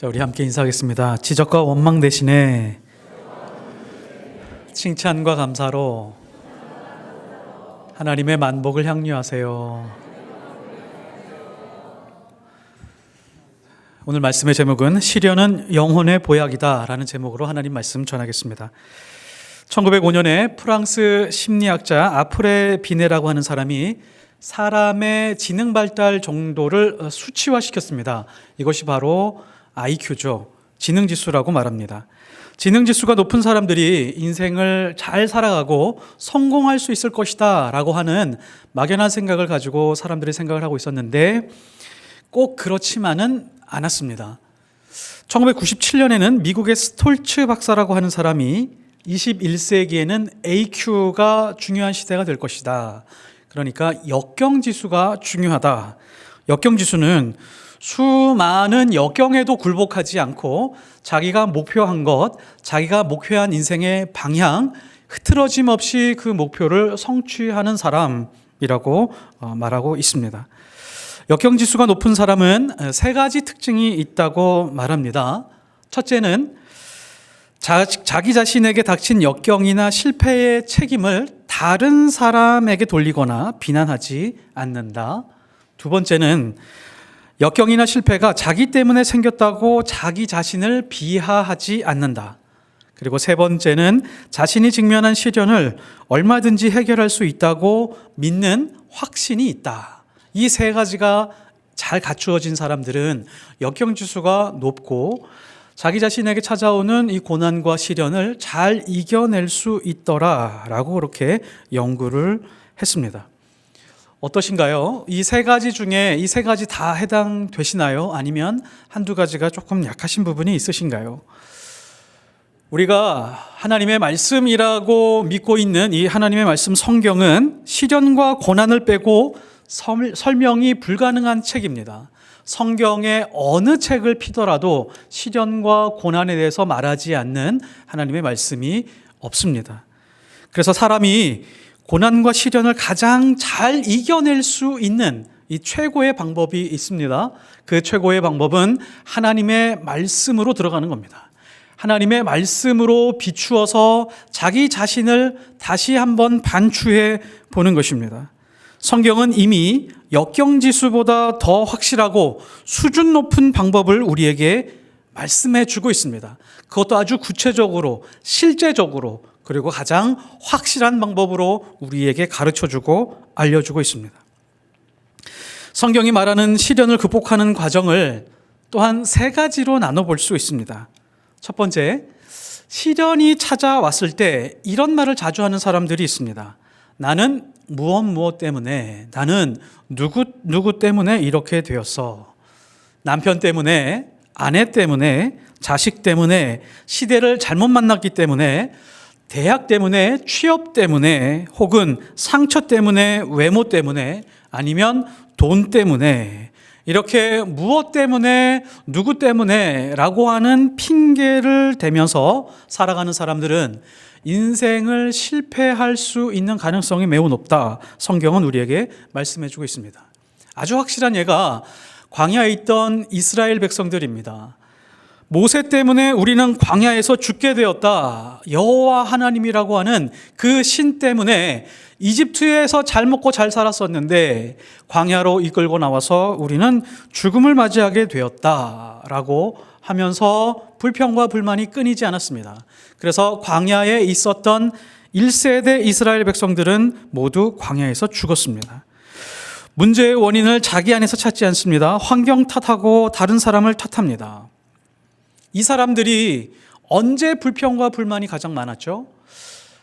자, 우리 함께 인사하겠습니다. 지적과 원망 대신에 칭찬과 감사로 하나님의 만복을 향유하세요. 오늘 말씀의 제목은 시련은 영혼의 보약이다 라는 제목으로 하나님 말씀 전하겠습니다. 1905년에 프랑스 심리학자 아프레 비네라고 하는 사람이 사람의 지능 발달 정도를 수치화시켰습니다. 이것이 바로 IQ죠. 지능지수라고 말합니다. 지능지수가 높은 사람들이 인생을 잘 살아가고 성공할 수 있을 것이다 라고 하는 막연한 생각을 가지고 사람들이 생각을 하고 있었는데 꼭 그렇지만은 않았습니다. 1997년에는 미국의 스톨츠 박사라고 하는 사람이 21세기에는 AQ가 중요한 시대가 될 것이다. 그러니까 역경지수가 중요하다. 역경지수는 수많은 역경에도 굴복하지 않고 자기가 목표한 것, 자기가 목표한 인생의 방향, 흐트러짐 없이 그 목표를 성취하는 사람이라고 말하고 있습니다. 역경지수가 높은 사람은 세 가지 특징이 있다고 말합니다. 첫째는 자기 자신에게 닥친 역경이나 실패의 책임을 다른 사람에게 돌리거나 비난하지 않는다. 두 번째는 역경이나 실패가 자기 때문에 생겼다고 자기 자신을 비하하지 않는다. 그리고 세 번째는 자신이 직면한 시련을 얼마든지 해결할 수 있다고 믿는 확신이 있다. 이 세 가지가 잘 갖추어진 사람들은 역경지수가 높고 자기 자신에게 찾아오는 이 고난과 시련을 잘 이겨낼 수 있더라라고 그렇게 연구를 했습니다. 어떠신가요? 이 세 가지 중에 이 세 가지 다 해당되시나요? 아니면 한두 가지가 조금 약하신 부분이 있으신가요? 우리가 하나님의 말씀이라고 믿고 있는 이 하나님의 말씀 성경은 시련과 고난을 빼고 설명이 불가능한 책입니다. 성경의 어느 책을 피더라도 시련과 고난에 대해서 말하지 않는 하나님의 말씀이 없습니다. 그래서 사람이 고난과 시련을 가장 잘 이겨낼 수 있는 이 최고의 방법이 있습니다. 그 최고의 방법은 하나님의 말씀으로 들어가는 겁니다. 하나님의 말씀으로 비추어서 자기 자신을 다시 한번 반추해 보는 것입니다. 성경은 이미 역경지수보다 더 확실하고 수준 높은 방법을 우리에게 말씀해 주고 있습니다. 그것도 아주 구체적으로, 실제적으로, 그리고 가장 확실한 방법으로 우리에게 가르쳐주고 알려주고 있습니다. 성경이 말하는 시련을 극복하는 과정을 또한 세 가지로 나눠볼 수 있습니다. 첫 번째, 시련이 찾아왔을 때 이런 말을 자주 하는 사람들이 있습니다. 나는 무엇 때문에, 나는 누구 때문에 이렇게 되었어. 남편 때문에, 아내 때문에, 자식 때문에, 시대를 잘못 만났기 때문에, 대학 때문에, 취업 때문에, 혹은 상처 때문에, 외모 때문에, 아니면 돈 때문에, 이렇게 무엇 때문에, 누구 때문에 라고 하는 핑계를 대면서 살아가는 사람들은 인생을 실패할 수 있는 가능성이 매우 높다. 성경은 우리에게 말씀해 주고 있습니다. 아주 확실한 예가 광야에 있던 이스라엘 백성들입니다. 모세 때문에 우리는 광야에서 죽게 되었다. 여호와 하나님이라고 하는 그 신 때문에 이집트에서 잘 먹고 잘 살았었는데 광야로 이끌고 나와서 우리는 죽음을 맞이하게 되었다라고 하면서 불평과 불만이 끊이지 않았습니다. 그래서 광야에 있었던 1세대 이스라엘 백성들은 모두 광야에서 죽었습니다. 문제의 원인을 자기 안에서 찾지 않습니다. 환경 탓하고 다른 사람을 탓합니다. 이 사람들이 언제 불평과 불만이 가장 많았죠?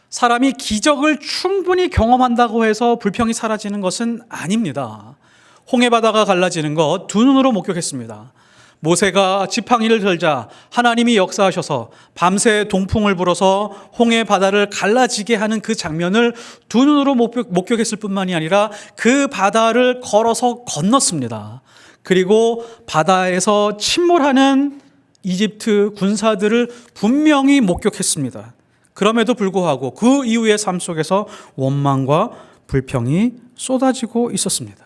사람이 기적을 충분히 경험한다고 해서 불평이 사라지는 것은 아닙니다. 홍해바다가 갈라지는 것 두 눈으로 목격했습니다. 모세가 지팡이를 들자 하나님이 역사하셔서 밤새 동풍을 불어서 홍해바다를 갈라지게 하는 그 장면을 두 눈으로 목격했을 뿐만이 아니라 그 바다를 걸어서 건넜습니다. 그리고 바다에서 침몰하는 이집트 군사들을 분명히 목격했습니다. 그럼에도 불구하고 그 이후의 삶 속에서 원망과 불평이 쏟아지고 있었습니다.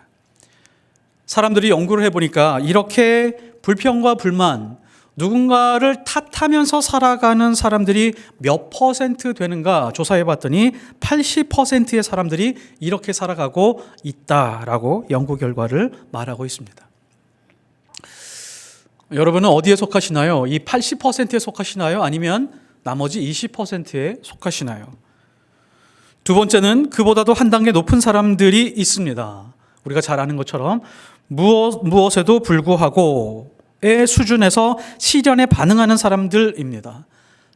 사람들이 연구를 해보니까 이렇게 불평과 불만, 누군가를 탓하면서 살아가는 사람들이 몇 퍼센트 되는가 조사해 봤더니 80%의 사람들이 이렇게 살아가고 있다라고 연구 결과를 말하고 있습니다. 여러분은 어디에 속하시나요? 이 80%에 속하시나요? 아니면 나머지 20%에 속하시나요? 두 번째는 그보다도 한 단계 높은 사람들이 있습니다. 우리가 잘 아는 것처럼 무엇에도 불구하고의 수준에서 시련에 반응하는 사람들입니다.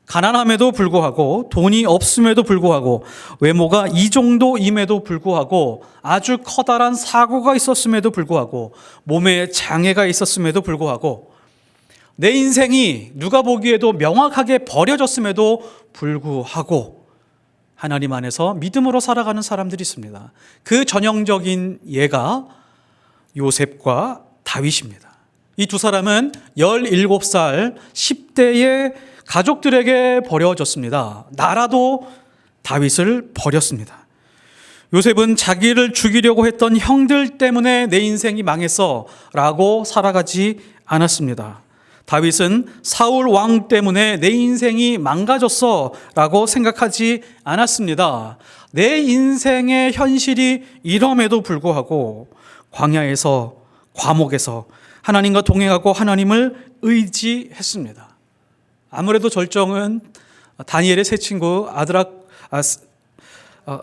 가난함에도 불구하고, 돈이 없음에도 불구하고, 외모가 이 정도임에도 불구하고, 아주 커다란 사고가 있었음에도 불구하고, 몸에 장애가 있었음에도 불구하고, 내 인생이 누가 보기에도 명확하게 버려졌음에도 불구하고 하나님 안에서 믿음으로 살아가는 사람들이 있습니다. 그 전형적인 예가 요셉과 다윗입니다. 이 두 사람은 17살 10대의 가족들에게 버려졌습니다. 나라도 다윗을 버렸습니다. 요셉은 자기를 죽이려고 했던 형들 때문에 내 인생이 망했어 라고 살아가지 않았습니다. 다윗은 사울 왕 때문에 내 인생이 망가졌어 라고 생각하지 않았습니다. 내 인생의 현실이 이럼에도 불구하고 광야에서, 과목에서 하나님과 동행하고 하나님을 의지했습니다. 아무래도 절정은 다니엘의 세 친구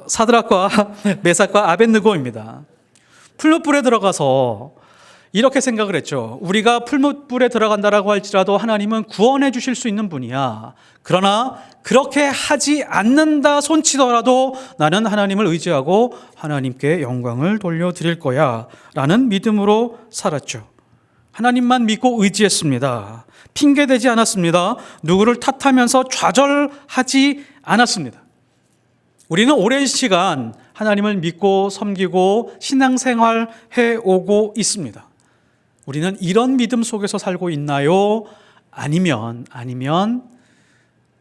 사드락과 메삭과 아벳느고입니다. 풀무불에 들어가서 이렇게 생각을 했죠. 우리가 풀무불에 들어간다라고 할지라도 하나님은 구원해 주실 수 있는 분이야. 그러나 그렇게 하지 않는다 손치더라도 나는 하나님을 의지하고 하나님께 영광을 돌려드릴 거야 라는 믿음으로 살았죠. 하나님만 믿고 의지했습니다. 핑계대지 않았습니다. 누구를 탓하면서 좌절하지 않았습니다. 우리는 오랜 시간 하나님을 믿고 섬기고 신앙생활 해오고 있습니다. 우리는 이런 믿음 속에서 살고 있나요? 아니면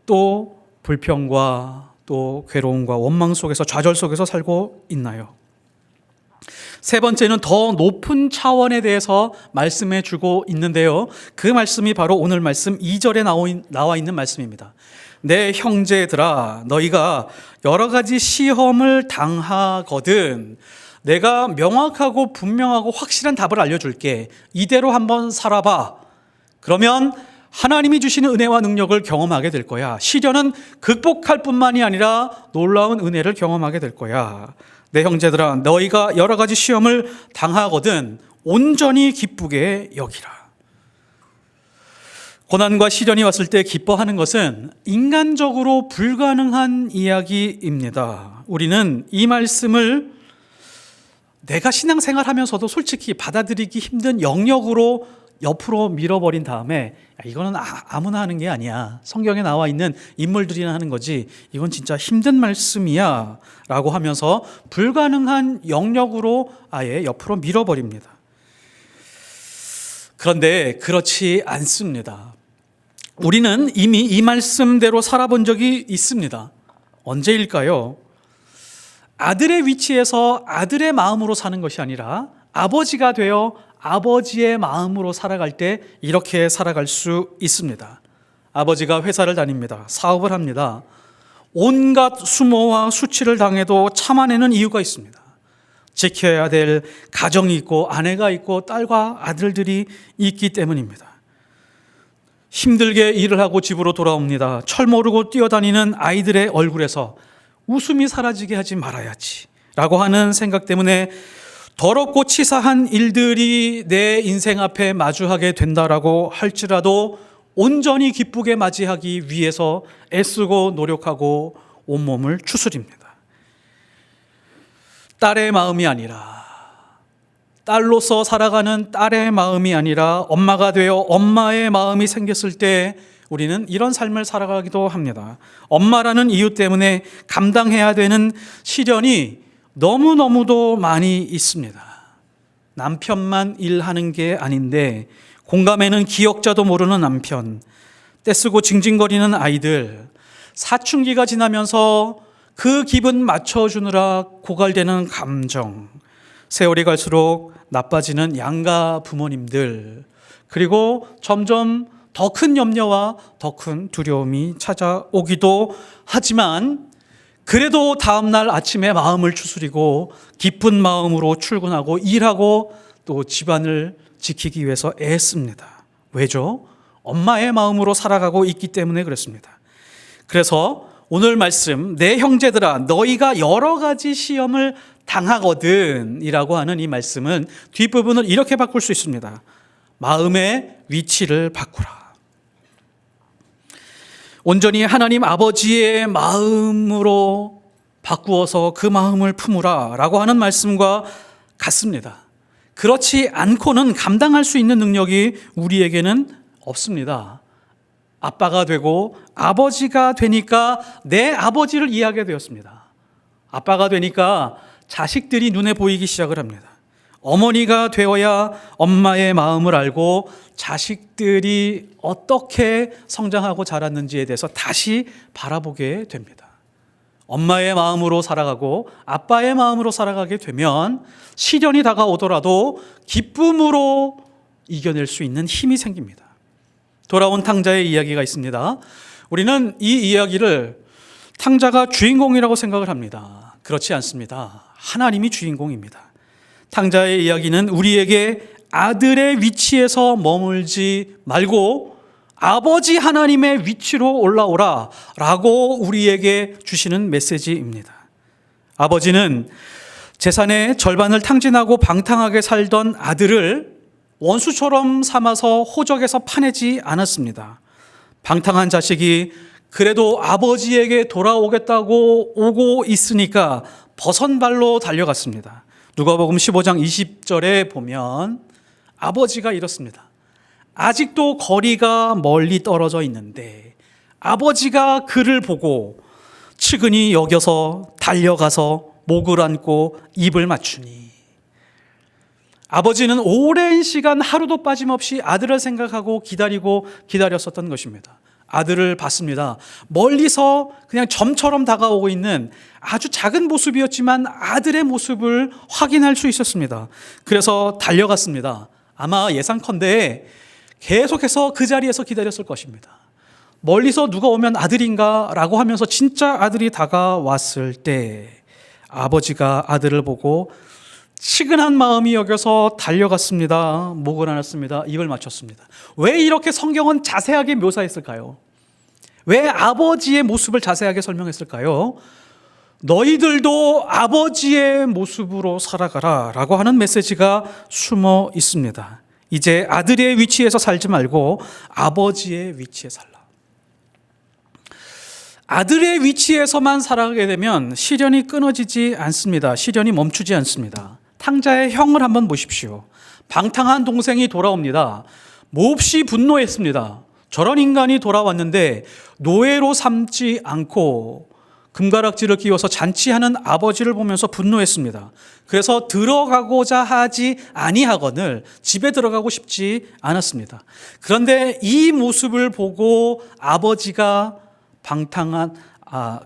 또 불평과 또 괴로움과 원망 속에서, 좌절 속에서 살고 있나요? 세 번째는 더 높은 차원에 대해서 말씀해 주고 있는데요. 그 말씀이 바로 오늘 말씀 2절에 나와 있는 말씀입니다. 내 형제들아, 너희가 여러 가지 시험을 당하거든 내가 명확하고 분명하고 확실한 답을 알려줄게. 이대로 한번 살아봐. 그러면 하나님이 주시는 은혜와 능력을 경험하게 될 거야. 시련은 극복할 뿐만이 아니라 놀라운 은혜를 경험하게 될 거야. 내 형제들아, 너희가 여러 가지 시험을 당하거든 온전히 기쁘게 여기라. 고난과 시련이 왔을 때 기뻐하는 것은 인간적으로 불가능한 이야기입니다. 우리는 이 말씀을 내가 신앙생활하면서도 솔직히 받아들이기 힘든 영역으로 옆으로 밀어버린 다음에 이거는 아무나 하는 게 아니야. 성경에 나와 있는 인물들이나 하는 거지. 이건 진짜 힘든 말씀이야 라고 하면서 불가능한 영역으로 아예 옆으로 밀어버립니다. 그런데 그렇지 않습니다. 우리는 이미 이 말씀대로 살아본 적이 있습니다. 언제일까요? 아들의 위치에서 아들의 마음으로 사는 것이 아니라 아버지가 되어 아버지의 마음으로 살아갈 때 이렇게 살아갈 수 있습니다. 아버지가 회사를 다닙니다. 사업을 합니다. 온갖 수모와 수치를 당해도 참아내는 이유가 있습니다. 지켜야 될 가정이 있고 아내가 있고 딸과 아들들이 있기 때문입니다. 힘들게 일을 하고 집으로 돌아옵니다. 철 모르고 뛰어다니는 아이들의 얼굴에서 웃음이 사라지게 하지 말아야지 라고 하는 생각 때문에 더럽고 치사한 일들이 내 인생 앞에 마주하게 된다라고 할지라도 온전히 기쁘게 맞이하기 위해서 애쓰고 노력하고 온몸을 추스립니다. 딸의 마음이 아니라, 딸로서 살아가는 딸의 마음이 아니라 엄마가 되어 엄마의 마음이 생겼을 때 우리는 이런 삶을 살아가기도 합니다. 엄마라는 이유 때문에 감당해야 되는 시련이 너무너무도 많이 있습니다. 남편만 일하는 게 아닌데 공감에는 기억자도 모르는 남편, 떼쓰고 징징거리는 아이들, 사춘기가 지나면서 그 기분 맞춰주느라 고갈되는 감정, 세월이 갈수록 나빠지는 양가 부모님들, 그리고 점점 더 큰 염려와 더 큰 두려움이 찾아오기도 하지만 그래도 다음날 아침에 마음을 추스리고 기쁜 마음으로 출근하고 일하고 또 집안을 지키기 위해서 애씁니다. 왜죠? 엄마의 마음으로 살아가고 있기 때문에 그렇습니다. 그래서 오늘 말씀, 내 형제들아 너희가 여러 가지 시험을 당하거든 이라고 하는 이 말씀은 뒷부분을 이렇게 바꿀 수 있습니다. 마음의 위치를 바꾸라. 온전히 하나님 아버지의 마음으로 바꾸어서 그 마음을 품으라 라고 하는 말씀과 같습니다. 그렇지 않고는 감당할 수 있는 능력이 우리에게는 없습니다. 아빠가 되고 아버지가 되니까 내 아버지를 이해하게 되었습니다. 아빠가 되니까 자식들이 눈에 보이기 시작을 합니다. 어머니가 되어야 엄마의 마음을 알고 자식들이 어떻게 성장하고 자랐는지에 대해서 다시 바라보게 됩니다. 엄마의 마음으로 살아가고 아빠의 마음으로 살아가게 되면 시련이 다가오더라도 기쁨으로 이겨낼 수 있는 힘이 생깁니다. 돌아온 탕자의 이야기가 있습니다. 우리는 이 이야기를 탕자가 주인공이라고 생각을 합니다. 그렇지 않습니다. 하나님이 주인공입니다. 탕자의 이야기는 우리에게 아들의 위치에서 머물지 말고 아버지 하나님의 위치로 올라오라 라고 우리에게 주시는 메시지입니다. 아버지는 재산의 절반을 탕진하고 방탕하게 살던 아들을 원수처럼 삼아서 호적에서 파내지 않았습니다. 방탕한 자식이 그래도 아버지에게 돌아오겠다고 오고 있으니까 버선발로 달려갔습니다. 누가복음 15장 20절에 보면 아버지가 이렇습니다. 아직도 거리가 멀리 떨어져 있는데 아버지가 그를 보고 측은히 여겨서 달려가서 목을 안고 입을 맞추니, 아버지는 오랜 시간 하루도 빠짐없이 아들을 생각하고 기다렸었던 것입니다. 아들을 봤습니다. 멀리서 그냥 점처럼 다가오고 있는 아주 작은 모습이었지만 아들의 모습을 확인할 수 있었습니다. 그래서 달려갔습니다. 아마 예상컨대 계속해서 그 자리에서 기다렸을 것입니다. 멀리서 누가 오면 아들인가 라고 하면서 진짜 아들이 다가왔을 때 아버지가 아들을 보고 치근한 마음이 여겨서 달려갔습니다. 목을 안았습니다. 입을 맞췄습니다. 왜 이렇게 성경은 자세하게 묘사했을까요? 왜 아버지의 모습을 자세하게 설명했을까요? 너희들도 아버지의 모습으로 살아가라 라고 하는 메시지가 숨어 있습니다. 이제 아들의 위치에서 살지 말고 아버지의 위치에 살라. 아들의 위치에서만 살아가게 되면 시련이 끊어지지 않습니다. 시련이 멈추지 않습니다. 탕자의 형을 한번 보십시오. 방탕한 동생이 돌아옵니다. 몹시 분노했습니다. 저런 인간이 돌아왔는데 노예로 삼지 않고 금가락지를 끼워서 잔치하는 아버지를 보면서 분노했습니다. 그래서 들어가고자 하지 아니하거늘 집에 들어가고 싶지 않았습니다. 그런데 이 모습을 보고 아버지가 방탕한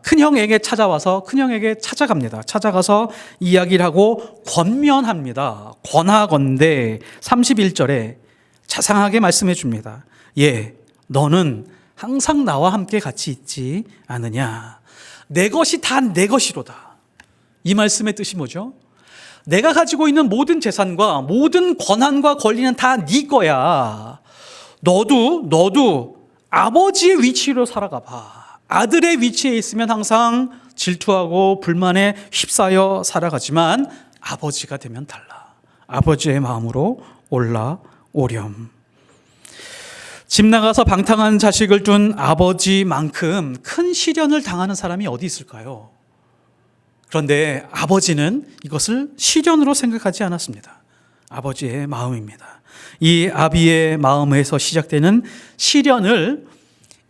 큰형에게 찾아와서 큰형에게 찾아갑니다. 찾아가서 이야기를 하고 권면합니다. 권하건대 31절에 자상하게 말씀해 줍니다. 예, 너는 항상 나와 함께 같이 있지 않느냐. 내 것이 다 내 것이로다. 이 말씀의 뜻이 뭐죠? 내가 가지고 있는 모든 재산과 모든 권한과 권리는 다 네 거야. 너도 아버지의 위치로 살아가 봐. 아들의 위치에 있으면 항상 질투하고 불만에 휩싸여 살아가지만 아버지가 되면 달라. 아버지의 마음으로 올라오렴. 집 나가서 방탕한 자식을 둔 아버지만큼 큰 시련을 당하는 사람이 어디 있을까요? 그런데 아버지는 이것을 시련으로 생각하지 않았습니다. 아버지의 마음입니다. 이 아비의 마음에서 시작되는 시련을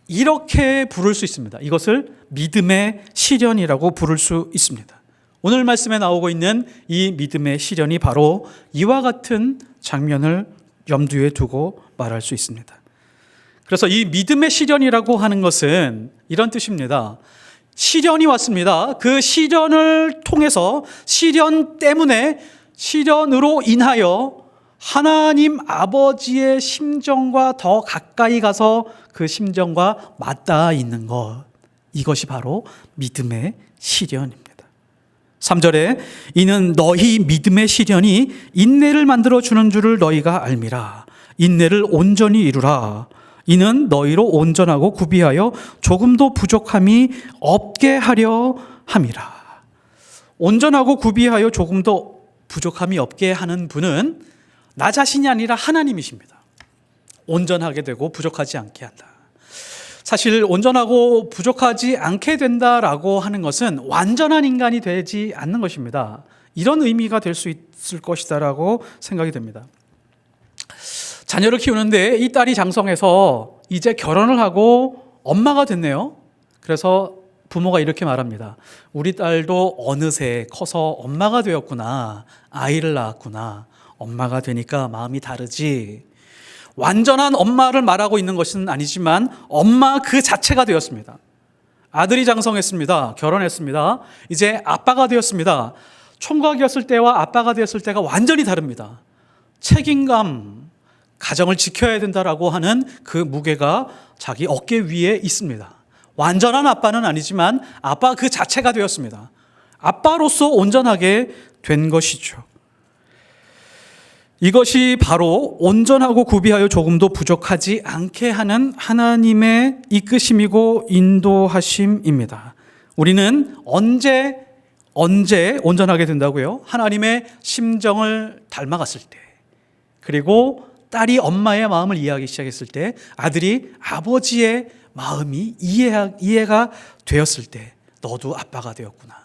이렇게 부를 수 있습니다. 이것을 믿음의 시련이라고 부를 수 있습니다. 오늘 말씀에 나오고 있는 이 믿음의 시련이 바로 이와 같은 장면을 염두에 두고 말할 수 있습니다. 그래서 이 믿음의 시련이라고 하는 것은 이런 뜻입니다. 시련이 왔습니다. 그 시련을 통해서 시련 때문에 시련으로 인하여 하나님 아버지의 심정과 더 가까이 가서 그 심정과 맞닿아 있는 것, 이것이 바로 믿음의 시련입니다. 3절에 이는 너희 믿음의 시련이 인내를 만들어 주는 줄을 너희가 알미라. 인내를 온전히 이루라. 이는 너희로 온전하고 구비하여 조금도 부족함이 없게 하려 함이라. 온전하고 구비하여 조금도 부족함이 없게 하는 분은 나 자신이 아니라 하나님이십니다. 온전하게 되고 부족하지 않게 한다. 사실 온전하고 부족하지 않게 된다라고 하는 것은 완전한 인간이 되지 않는 것입니다. 이런 의미가 될 수 있을 것이다라고 생각이 됩니다. 자녀를 키우는데 이 딸이 장성해서 이제 결혼을 하고 엄마가 됐네요. 그래서 부모가 이렇게 말합니다. 우리 딸도 어느새 커서 엄마가 되었구나. 아이를 낳았구나. 엄마가 되니까 마음이 다르지. 완전한 엄마를 말하고 있는 것은 아니지만 엄마 그 자체가 되었습니다. 아들이 장성했습니다. 결혼했습니다. 이제 아빠가 되었습니다. 총각이었을 때와 아빠가 되었을 때가 완전히 다릅니다. 책임감, 가정을 지켜야 된다라고 하는 그 무게가 자기 어깨 위에 있습니다. 완전한 아빠는 아니지만 아빠 그 자체가 되었습니다. 아빠로서 온전하게 된 것이죠. 이것이 바로 온전하고 구비하여 조금도 부족하지 않게 하는 하나님의 이끄심이고 인도하심입니다. 우리는 언제 온전하게 된다고요? 하나님의 심정을 닮아갔을 때, 그리고 딸이 엄마의 마음을 이해하기 시작했을 때, 아들이 아버지의 마음이 이해가 되었을 때, 너도 아빠가 되었구나,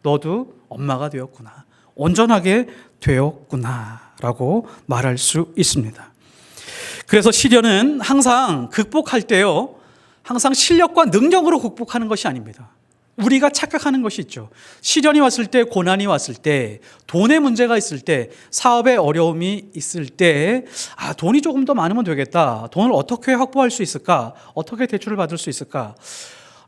너도 엄마가 되었구나, 온전하게 되었구나 라고 말할 수 있습니다. 그래서 시련은 항상 극복할 때요, 항상 실력과 능력으로 극복하는 것이 아닙니다. 우리가 착각하는 것이 있죠. 시련이 왔을 때, 고난이 왔을 때, 돈의 문제가 있을 때, 사업에 어려움이 있을 때, 돈이 조금 더 많으면 되겠다. 돈을 어떻게 확보할 수 있을까? 어떻게 대출을 받을 수 있을까?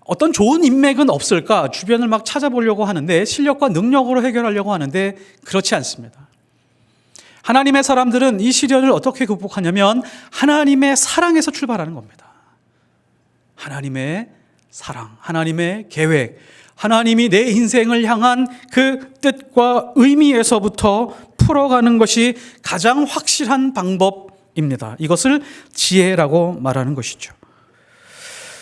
어떤 좋은 인맥은 없을까? 주변을 막 찾아보려고 하는데, 실력과 능력으로 해결하려고 하는데 그렇지 않습니다. 하나님의 사람들은 이 시련을 어떻게 극복하냐면 하나님의 사랑에서 출발하는 겁니다. 하나님의 사랑, 하나님의 계획, 하나님이 내 인생을 향한 그 뜻과 의미에서부터 풀어가는 것이 가장 확실한 방법입니다. 이것을 지혜라고 말하는 것이죠.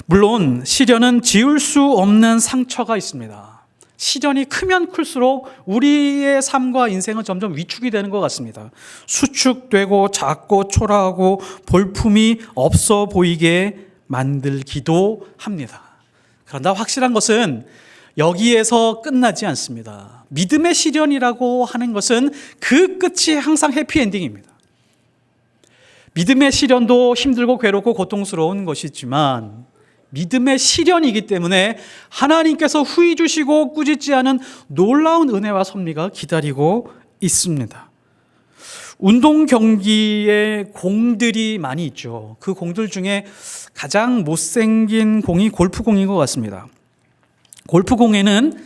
물론 시련은 지울 수 없는 상처가 있습니다. 시련이 크면 클수록 우리의 삶과 인생은 점점 위축이 되는 것 같습니다. 수축되고 작고 초라하고 볼품이 없어 보이게 만들기도 합니다. 그런데 확실한 것은 여기에서 끝나지 않습니다. 믿음의 시련이라고 하는 것은 그 끝이 항상 해피엔딩입니다. 믿음의 시련도 힘들고 괴롭고 고통스러운 것이지만 믿음의 시련이기 때문에 하나님께서 후히 주시고 꾸짖지 않은 놀라운 은혜와 섭리가 기다리고 있습니다. 운동 경기에 공들이 많이 있죠. 그 공들 중에 가장 못생긴 공이 골프공인 것 같습니다. 골프공에는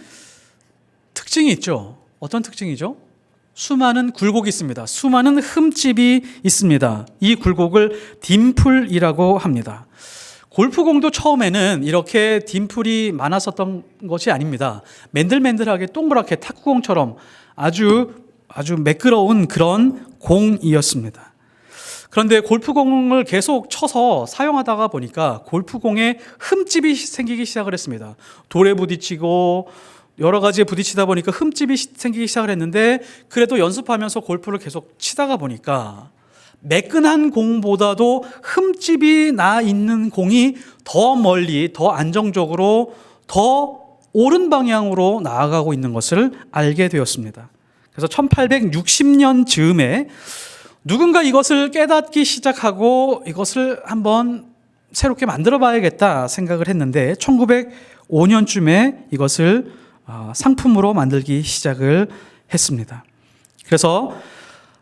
특징이 있죠. 어떤 특징이죠? 수많은 굴곡이 있습니다. 수많은 흠집이 있습니다. 이 굴곡을 딤플이라고 합니다. 골프공도 처음에는 이렇게 딤플이 많았었던 것이 아닙니다. 맨들맨들하게 동그랗게 탁구공처럼 아주 매끄러운 그런 공이었습니다. 그런데 골프공을 계속 쳐서 사용하다가 보니까 골프공에 흠집이 생기기 시작을 했습니다. 돌에 부딪히고 여러 가지에 부딪히다 보니까 흠집이 생기기 시작을 했는데, 그래도 연습하면서 골프를 계속 치다가 보니까 매끈한 공보다도 흠집이 나 있는 공이 더 멀리, 더 안정적으로, 더 옳은 방향으로 나아가고 있는 것을 알게 되었습니다. 그래서 1860년 즈음에 누군가 이것을 깨닫기 시작하고 이것을 한번 새롭게 만들어 봐야겠다 생각을 했는데 1905년쯤에 이것을 상품으로 만들기 시작을 했습니다. 그래서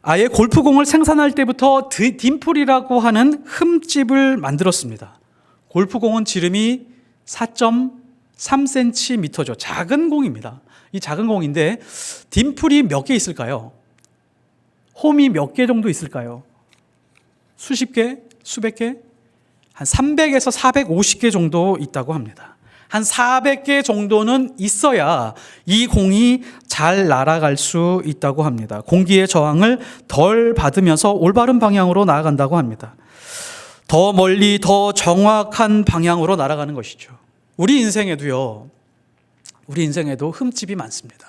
아예 골프공을 생산할 때부터 딤플이라고 하는 흠집을 만들었습니다. 골프공은 지름이 4.3cm죠. 작은 공입니다. 이 작은 공인데 딤플이 몇 개 있을까요? 홈이 몇 개 정도 있을까요? 수십 개? 수백 개? 한 300에서 450개 정도 있다고 합니다. 한 400개 정도는 있어야 이 공이 잘 날아갈 수 있다고 합니다. 공기의 저항을 덜 받으면서 올바른 방향으로 나아간다고 합니다. 더 멀리 더 정확한 방향으로 날아가는 것이죠. 우리 인생에도 흠집이 많습니다.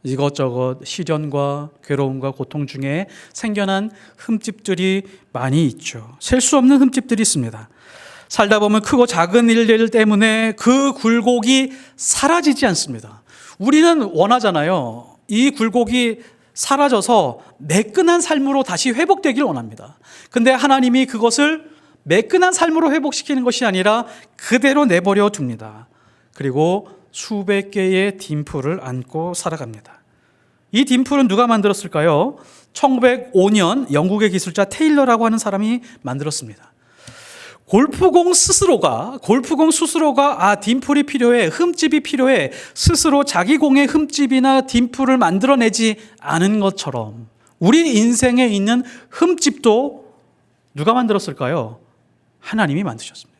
이것저것 시련과 괴로움과 고통 중에 생겨난 흠집들이 많이 있죠. 셀 수 없는 흠집들이 있습니다. 살다 보면 크고 작은 일들 때문에 그 굴곡이 사라지지 않습니다. 우리는 원하잖아요. 이 굴곡이 사라져서 매끈한 삶으로 다시 회복되길 원합니다. 근데 하나님이 그것을 매끈한 삶으로 회복시키는 것이 아니라 그대로 내버려 둡니다. 그리고 수백 개의 딤플을 안고 살아갑니다. 이 딤플은 누가 만들었을까요? 1905년 영국의 기술자 테일러라고 하는 사람이 만들었습니다. 골프공 스스로가 딤플이 필요해, 흠집이 필요해 스스로 자기 공의 흠집이나 딤플을 만들어내지 않은 것처럼 우리 인생에 있는 흠집도 누가 만들었을까요? 하나님이 만드셨습니다.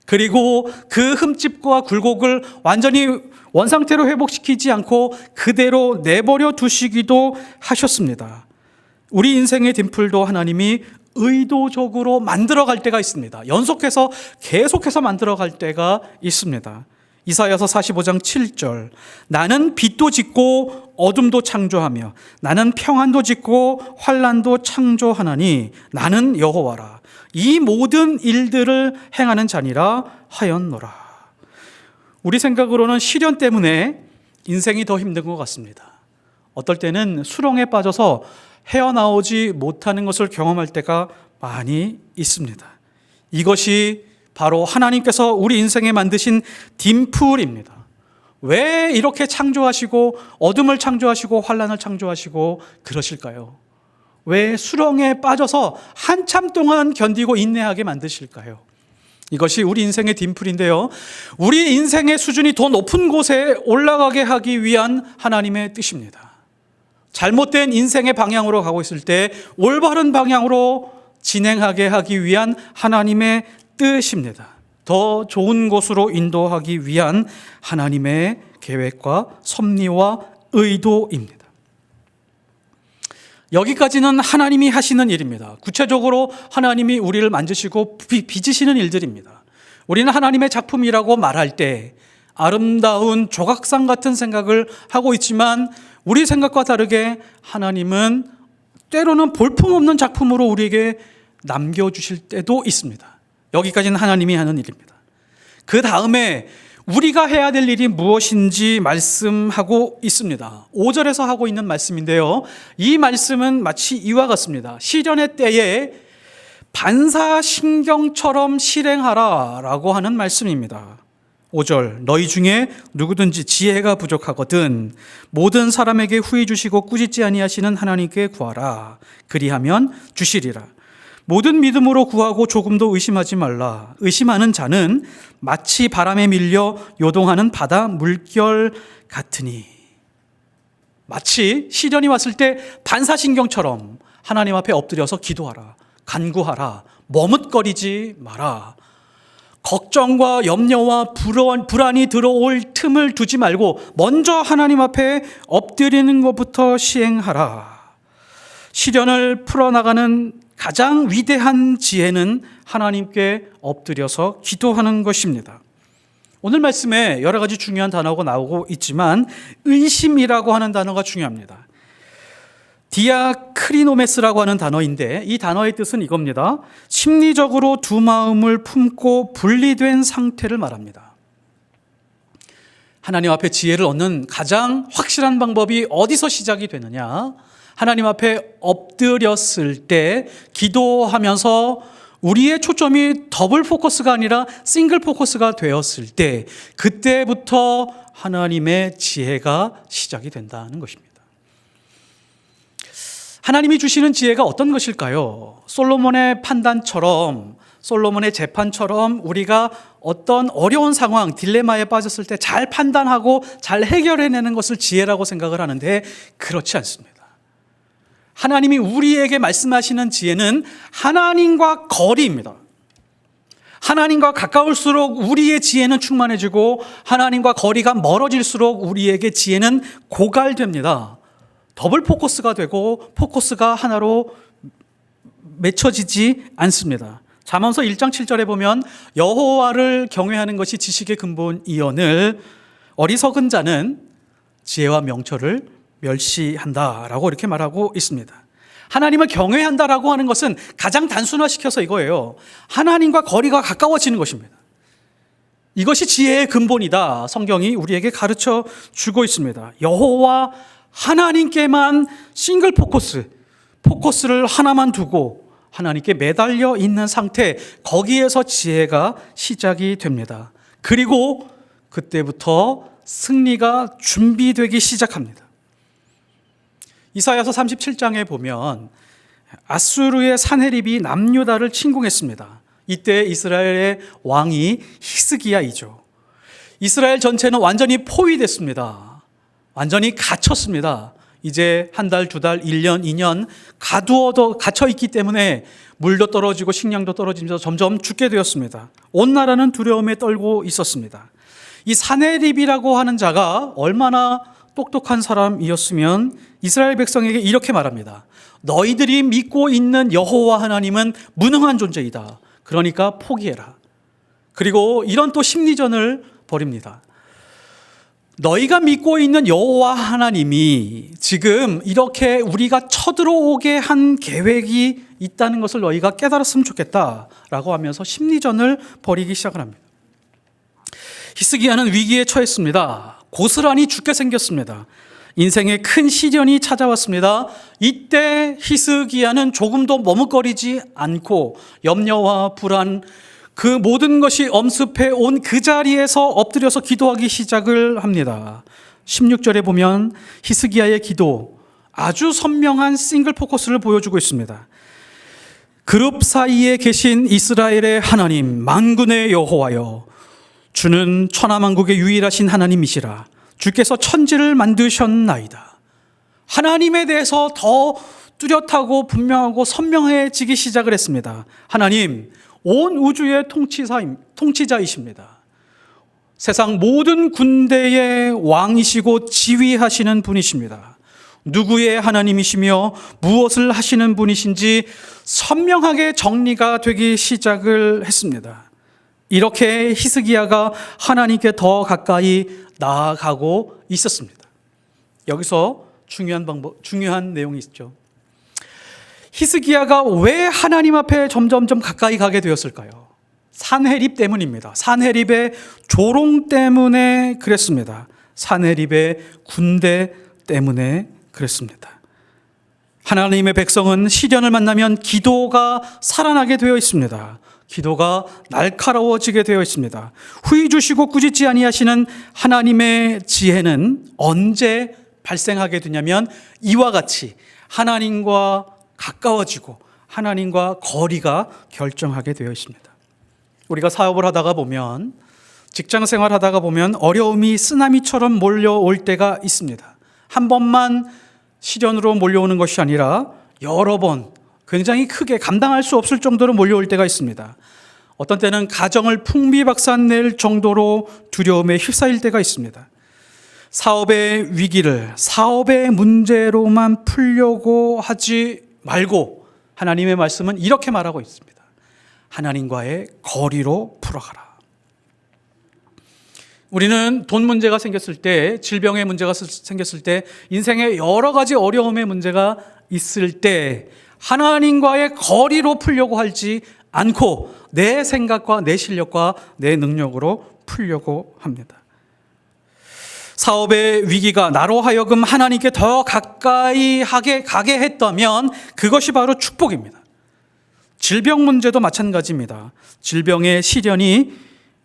그리고 그 흠집과 굴곡을 완전히 원상태로 회복시키지 않고 그대로 내버려 두시기도 하셨습니다. 우리 인생의 딤플도 하나님이 의도적으로 만들어갈 때가 있습니다. 연속해서 계속해서 만들어갈 때가 있습니다. 이사야서 45장 7절 나는 빛도 짓고 어둠도 창조하며 나는 평안도 짓고 환난도 창조하나니 나는 여호와라. 이 모든 일들을 행하는 자니라 하였노라. 우리 생각으로는 시련 때문에 인생이 더 힘든 것 같습니다. 어떨 때는 수렁에 빠져서 헤어나오지 못하는 것을 경험할 때가 많이 있습니다. 이것이 바로 하나님께서 우리 인생에 만드신 딤플입니다. 왜 이렇게 창조하시고 어둠을 창조하시고 환난을 창조하시고 그러실까요? 왜 수렁에 빠져서 한참 동안 견디고 인내하게 만드실까요? 이것이 우리 인생의 딤플인데요. 우리 인생의 수준이 더 높은 곳에 올라가게 하기 위한 하나님의 뜻입니다. 잘못된 인생의 방향으로 가고 있을 때 올바른 방향으로 진행하게 하기 위한 하나님의 뜻입니다. 더 좋은 곳으로 인도하기 위한 하나님의 계획과 섭리와 의도입니다. 여기까지는 하나님이 하시는 일입니다. 구체적으로 하나님이 우리를 만드시고 빚으시는 일들입니다. 우리는 하나님의 작품이라고 말할 때 아름다운 조각상 같은 생각을 하고 있지만 우리 생각과 다르게 하나님은 때로는 볼품없는 작품으로 우리에게 남겨주실 때도 있습니다. 여기까지는 하나님이 하는 일입니다. 그 다음에 우리가 해야 될 일이 무엇인지 말씀하고 있습니다. 5절에서 하고 있는 말씀인데요. 이 말씀은 마치 이와 같습니다. 시련의 때에 반사신경처럼 실행하라 라고 하는 말씀입니다. 5절 너희 중에 누구든지 지혜가 부족하거든 모든 사람에게 후히 주시고 꾸짖지 아니하시는 하나님께 구하라. 그리하면 주시리라. 모든 믿음으로 구하고 조금도 의심하지 말라. 의심하는 자는 마치 바람에 밀려 요동하는 바다 물결 같으니. 마치 시련이 왔을 때 반사신경처럼 하나님 앞에 엎드려서 기도하라. 간구하라. 머뭇거리지 마라. 걱정과 염려와 불안이 들어올 틈을 두지 말고 먼저 하나님 앞에 엎드리는 것부터 시행하라. 시련을 풀어나가는 가장 위대한 지혜는 하나님께 엎드려서 기도하는 것입니다. 오늘 말씀에 여러 가지 중요한 단어가 나오고 있지만 의심이라고 하는 단어가 중요합니다. 디아크리노메스라고 하는 단어인데 이 단어의 뜻은 이겁니다. 심리적으로 두 마음을 품고 분리된 상태를 말합니다. 하나님 앞에 지혜를 얻는 가장 확실한 방법이 어디서 시작이 되느냐? 하나님 앞에 엎드렸을 때 기도하면서 우리의 초점이 더블 포커스가 아니라 싱글 포커스가 되었을 때 그때부터 하나님의 지혜가 시작이 된다는 것입니다. 하나님이 주시는 지혜가 어떤 것일까요? 솔로몬의 판단처럼 솔로몬의 재판처럼 우리가 어떤 어려운 상황, 딜레마에 빠졌을 때 잘 판단하고 잘 해결해내는 것을 지혜라고 생각을 하는데 그렇지 않습니다. 하나님이 우리에게 말씀하시는 지혜는 하나님과 거리입니다. 하나님과 가까울수록 우리의 지혜는 충만해지고 하나님과 거리가 멀어질수록 우리에게 지혜는 고갈됩니다. 더블 포커스가 되고 포커스가 하나로 맺혀지지 않습니다. 잠언서 1장 7절에 보면 여호와를 경외하는 것이 지식의 근본이오늘 어리석은 자는 지혜와 명철을 멸시한다라고 이렇게 말하고 있습니다. 하나님을 경외한다라고 하는 것은 가장 단순화시켜서 이거예요. 하나님과 거리가 가까워지는 것입니다. 이것이 지혜의 근본이다. 성경이 우리에게 가르쳐 주고 있습니다. 여호와 하나님께만 싱글 포커스를 하나만 두고 하나님께 매달려 있는 상태, 거기에서 지혜가 시작이 됩니다. 그리고 그때부터 승리가 준비되기 시작합니다. 이사야서 37장에 보면 아수르의 산헤립이 남유다를 침공했습니다. 이때 이스라엘의 왕이 히스기야이죠. 이스라엘 전체는 완전히 포위됐습니다. 완전히 갇혔습니다. 이제 한 달, 두 달, 1년, 2년 갇혀 있기 때문에 물도 떨어지고 식량도 떨어지면서 점점 죽게 되었습니다. 온 나라는 두려움에 떨고 있었습니다. 이 산헤립이라고 하는 자가 얼마나 똑똑한 사람이었으면 이스라엘 백성에게 이렇게 말합니다. 너희들이 믿고 있는 여호와 하나님은 무능한 존재이다. 그러니까 포기해라. 그리고 이런 또 심리전을 벌입니다. 너희가 믿고 있는 여호와 하나님이 지금 이렇게 우리가 쳐들어오게 한 계획이 있다는 것을 너희가 깨달았으면 좋겠다라고 하면서 심리전을 벌이기 시작을 합니다. 히스기야는 위기에 처했습니다. 고스란히 죽게 생겼습니다. 인생에 큰 시련이 찾아왔습니다. 이때 히스기야는 조금도 머뭇거리지 않고 염려와 불안, 그 모든 것이 엄습해 온 그 자리에서 엎드려서 기도하기 시작을 합니다. 16절에 보면 히스기야의 기도, 아주 선명한 싱글 포커스를 보여주고 있습니다. 그룹 사이에 계신 이스라엘의 하나님, 만군의 여호와여, 주는 천하만국의 유일하신 하나님이시라. 주께서 천지를 만드셨나이다. 하나님에 대해서 더 뚜렷하고 분명하고 선명해지기 시작을 했습니다. 하나님, 온 우주의 통치자이십니다. 세상 모든 군대의 왕이시고 지휘하시는 분이십니다. 누구의 하나님이시며 무엇을 하시는 분이신지 선명하게 정리가 되기 시작을 했습니다. 이렇게 히스기야가 하나님께 더 가까이 나아가고 있었습니다. 여기서 중요한 내용이 있죠. 히스기야가 왜 하나님 앞에 점점점 가까이 가게 되었을까요? 산헤립 때문입니다. 산헤립의 조롱 때문에 그랬습니다. 산헤립의 군대 때문에 그랬습니다. 하나님의 백성은 시련을 만나면 기도가 살아나게 되어 있습니다. 기도가 날카로워지게 되어 있습니다. 후히 주시고 꾸짖지 아니하시는 하나님의 지혜는 언제 발생하게 되냐면 이와 같이 하나님과 가까워지고 하나님과 거리가 결정하게 되어 있습니다. 우리가 사업을 하다가 보면, 직장 생활 하다가 보면 어려움이 쓰나미처럼 몰려올 때가 있습니다. 한 번만 시련으로 몰려오는 것이 아니라 여러 번 굉장히 크게 감당할 수 없을 정도로 몰려올 때가 있습니다. 어떤 때는 가정을 풍비박산낼 정도로 두려움에 휩싸일 때가 있습니다. 사업의 위기를 사업의 문제로만 풀려고 하지 말고 하나님의 말씀은 이렇게 말하고 있습니다. 하나님과의 거리로 풀어가라. 우리는 돈 문제가 생겼을 때, 질병의 문제가 생겼을 때, 인생에 여러 가지 어려움의 문제가 있을 때 하나님과의 거리로 풀려고 하지 않고 내 생각과 내 실력과 내 능력으로 풀려고 합니다. 사업의 위기가 나로 하여금 하나님께 더 가까이 가게 했다면 그것이 바로 축복입니다. 질병 문제도 마찬가지입니다. 질병의 시련이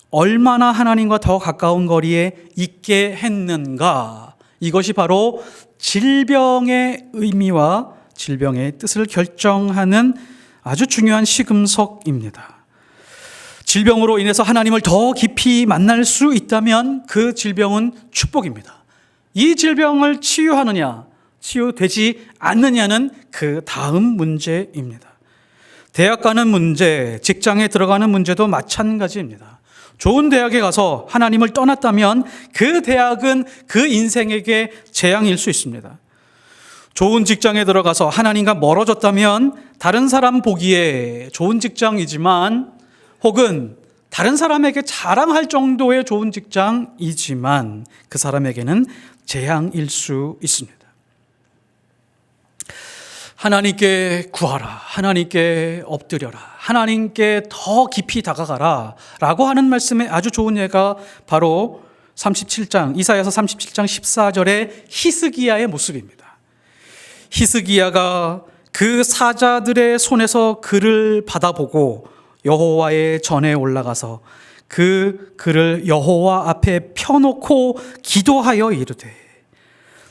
얼마나 하나님과 더 가까운 거리에 있게 했는가, 이것이 바로 질병의 의미와 질병의 뜻을 결정하는 아주 중요한 시금석입니다. 질병으로 인해서 하나님을 더 깊이 만날 수 있다면 그 질병은 축복입니다. 이 질병을 치유하느냐, 치유되지 않느냐는 그 다음 문제입니다. 대학 가는 문제, 직장에 들어가는 문제도 마찬가지입니다. 좋은 대학에 가서 하나님을 떠났다면 그 대학은 그 인생에게 재앙일 수 있습니다. 좋은 직장에 들어가서 하나님과 멀어졌다면 다른 사람 보기에 좋은 직장이지만 혹은 다른 사람에게 자랑할 정도의 좋은 직장이지만 그 사람에게는 재앙일 수 있습니다. 하나님께 구하라, 하나님께 엎드려라, 하나님께 더 깊이 다가가라 라고 하는 말씀에 아주 좋은 예가 바로 37장, 이사야서 37장 14절의 히스기야의 모습입니다. 히스기야가 그 사자들의 손에서 글을 받아보고 여호와의 전에 올라가서 그 글을 여호와 앞에 펴놓고 기도하여 이르되,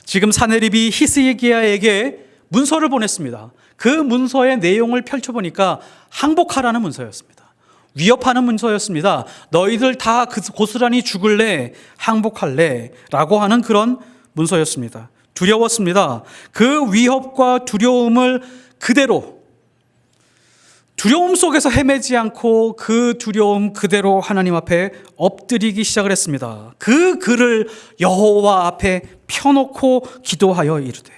지금 사네립이 히스기야에게 문서를 보냈습니다. 그 문서의 내용을 펼쳐보니까 항복하라는 문서였습니다. 위협하는 문서였습니다. 너희들 다 고스란히 죽을래? 항복할래? 라고 하는 그런 문서였습니다. 두려웠습니다. 그 위협과 두려움을 그대로, 두려움 속에서 헤매지 않고 그 두려움 그대로 하나님 앞에 엎드리기 시작을 했습니다. 그 글을 여호와 앞에 펴놓고 기도하여 이르되,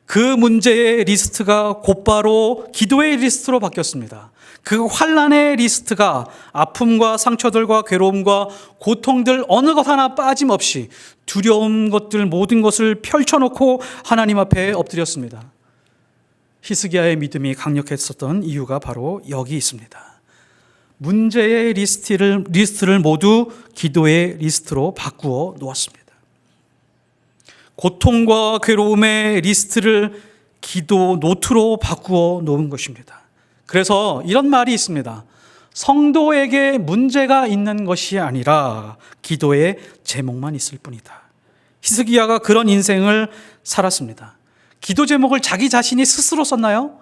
그 문제의 리스트가 곧바로 기도의 리스트로 바뀌었습니다. 그 환난의 리스트가 아픔과 상처들과 괴로움과 고통들 어느 것 하나 빠짐없이 두려운 것들 모든 것을 펼쳐놓고 하나님 앞에 엎드렸습니다. 히스기야의 믿음이 강력했었던 이유가 바로 여기 있습니다. 문제의 리스트를 모두 기도의 리스트로 바꾸어 놓았습니다. 고통과 괴로움의 리스트를 기도 노트로 바꾸어 놓은 것입니다. 그래서 이런 말이 있습니다. 성도에게 문제가 있는 것이 아니라 기도의 제목만 있을 뿐이다. 히스기야가 그런 인생을 살았습니다. 기도 제목을 자기 자신이 스스로 썼나요?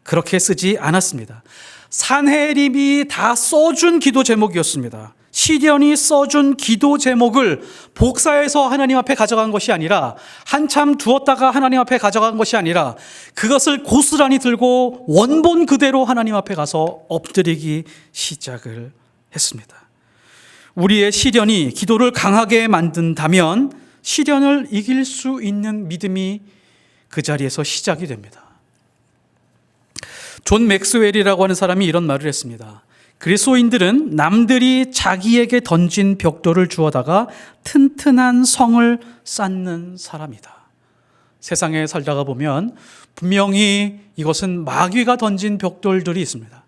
그렇게 쓰지 않았습니다. 산헤립이 다 써준 기도 제목이었습니다. 시련이 써준 기도 제목을 복사해서 하나님 앞에 가져간 것이 아니라, 한참 두었다가 하나님 앞에 가져간 것이 아니라, 그것을 고스란히 들고 원본 그대로 하나님 앞에 가서 엎드리기 시작을 했습니다. 우리의 시련이 기도를 강하게 만든다면 시련을 이길 수 있는 믿음이 그 자리에서 시작이 됩니다. 존 맥스웰이라고 하는 사람이 이런 말을 했습니다. 그리스도인들은 남들이 자기에게 던진 벽돌을 주워다가 튼튼한 성을 쌓는 사람이다. 세상에 살다가 보면 분명히 이것은 마귀가 던진 벽돌들이 있습니다.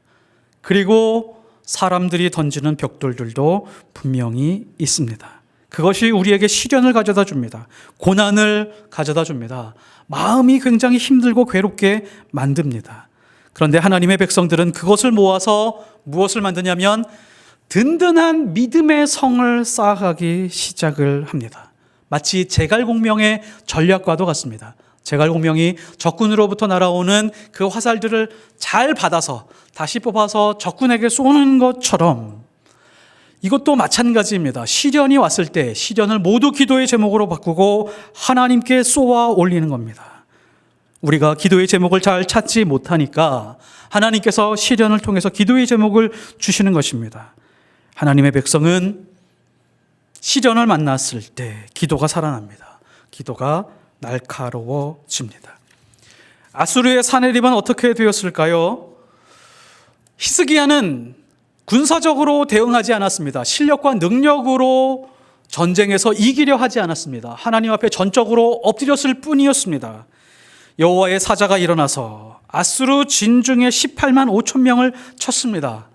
그리고 사람들이 던지는 벽돌들도 분명히 있습니다. 그것이 우리에게 시련을 가져다 줍니다. 고난을 가져다 줍니다. 마음이 굉장히 힘들고 괴롭게 만듭니다. 그런데 하나님의 백성들은 그것을 모아서 무엇을 만드냐면 든든한 믿음의 성을 쌓아가기 시작을 합니다. 마치 제갈공명의 전략과도 같습니다. 제갈공명이 적군으로부터 날아오는 그 화살들을 잘 받아서 다시 뽑아서 적군에게 쏘는 것처럼 이것도 마찬가지입니다. 시련이 왔을 때 시련을 모두 기도의 제목으로 바꾸고 하나님께 쏘아 올리는 겁니다. 우리가 기도의 제목을 잘 찾지 못하니까 하나님께서 시련을 통해서 기도의 제목을 주시는 것입니다. 하나님의 백성은 시련을 만났을 때 기도가 살아납니다. 기도가 날카로워집니다. 아수르의 사네립은 어떻게 되었을까요? 히스기야는 군사적으로 대응하지 않았습니다. 실력과 능력으로 전쟁에서 이기려 하지 않았습니다. 하나님 앞에 전적으로 엎드렸을 뿐이었습니다. 여호와의 사자가 일어나서 아수르 진중에 18만 5천 명을 쳤습니다.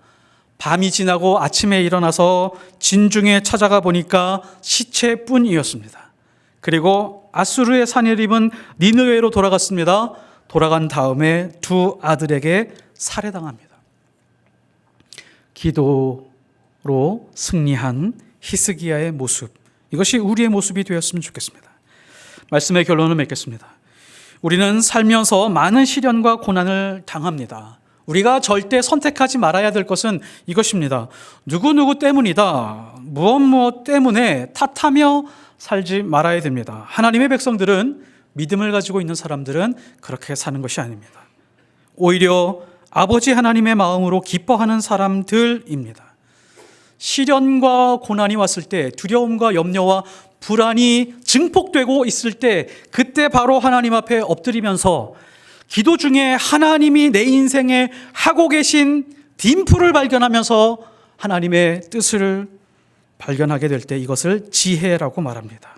밤이 지나고 아침에 일어나서 진중에 찾아가 보니까 시체뿐이었습니다. 그리고 아수르의 사네립은 니느웨로 돌아갔습니다. 돌아간 다음에 두 아들에게 살해당합니다. 기도로 승리한 히스기야의 모습, 이것이 우리의 모습이 되었으면 좋겠습니다. 말씀의 결론을 맺겠습니다. 우리는 살면서 많은 시련과 고난을 당합니다. 우리가 절대 선택하지 말아야 될 것은 이것입니다. 누구누구 때문이다, 무엇 때문에 탓하며 살지 말아야 됩니다. 하나님의 백성들은 믿음을 가지고 있는 사람들은 그렇게 사는 것이 아닙니다. 오히려 아버지 하나님의 마음으로 기뻐하는 사람들입니다. 시련과 고난이 왔을 때 두려움과 염려와 불안이 증폭되고 있을 때 그때 바로 하나님 앞에 엎드리면서 기도 중에 하나님이 내 인생에 하고 계신 딤프를 발견하면서 하나님의 뜻을 발견하게 될 때 이것을 지혜라고 말합니다.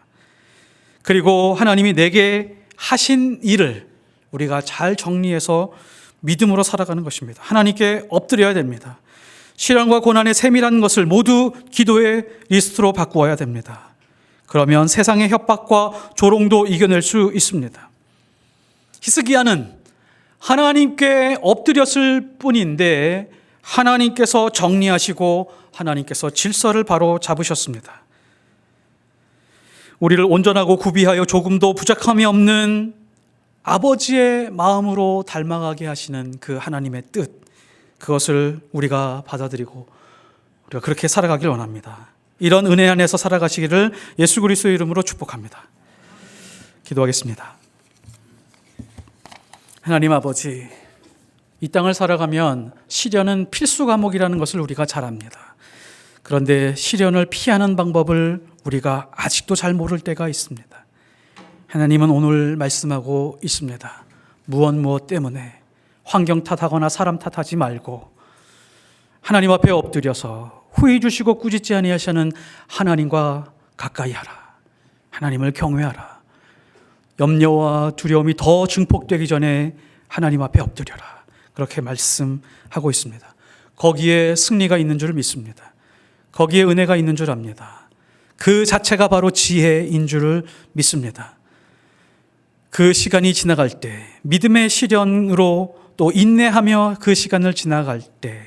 그리고 하나님이 내게 하신 일을 우리가 잘 정리해서 믿음으로 살아가는 것입니다. 하나님께 엎드려야 됩니다. 시련과 고난의 세밀한 것을 모두 기도의 리스트로 바꾸어야 됩니다. 그러면 세상의 협박과 조롱도 이겨낼 수 있습니다. 히스기야는 하나님께 엎드렸을 뿐인데 하나님께서 정리하시고 하나님께서 질서를 바로 잡으셨습니다. 우리를 온전하고 구비하여 조금도 부족함이 없는 아버지의 마음으로 닮아가게 하시는 그 하나님의 뜻, 그것을 우리가 받아들이고 우리가 그렇게 살아가길 원합니다. 이런 은혜 안에서 살아가시기를 예수 그리스도의 이름으로 축복합니다. 기도하겠습니다. 하나님 아버지, 이 땅을 살아가면 시련은 필수 과목이라는 것을 우리가 잘 압니다. 그런데 시련을 피하는 방법을 우리가 아직도 잘 모를 때가 있습니다. 하나님은 오늘 말씀하고 있습니다. 무엇 때문에 환경 탓하거나 사람 탓하지 말고 하나님 앞에 엎드려서 후회 주시고 꾸짖지 아니하시는 하나님과 가까이 하라. 하나님을 경외하라. 염려와 두려움이 더 증폭되기 전에 하나님 앞에 엎드려라. 그렇게 말씀하고 있습니다. 거기에 승리가 있는 줄 믿습니다. 거기에 은혜가 있는 줄 압니다. 그 자체가 바로 지혜인 줄을 믿습니다. 그 시간이 지나갈 때 믿음의 시련으로 또 인내하며 그 시간을 지나갈 때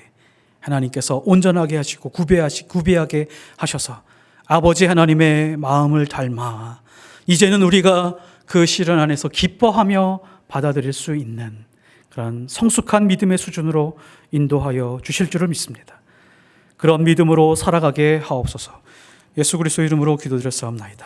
하나님께서 온전하게 하시고 구비하게 하셔서 아버지 하나님의 마음을 닮아 이제는 우리가 그 시련 안에서 기뻐하며 받아들일 수 있는 그런 성숙한 믿음의 수준으로 인도하여 주실 줄을 믿습니다. 그런 믿음으로 살아가게 하옵소서. 예수 그리스도 이름으로 기도드렸사옵나이다.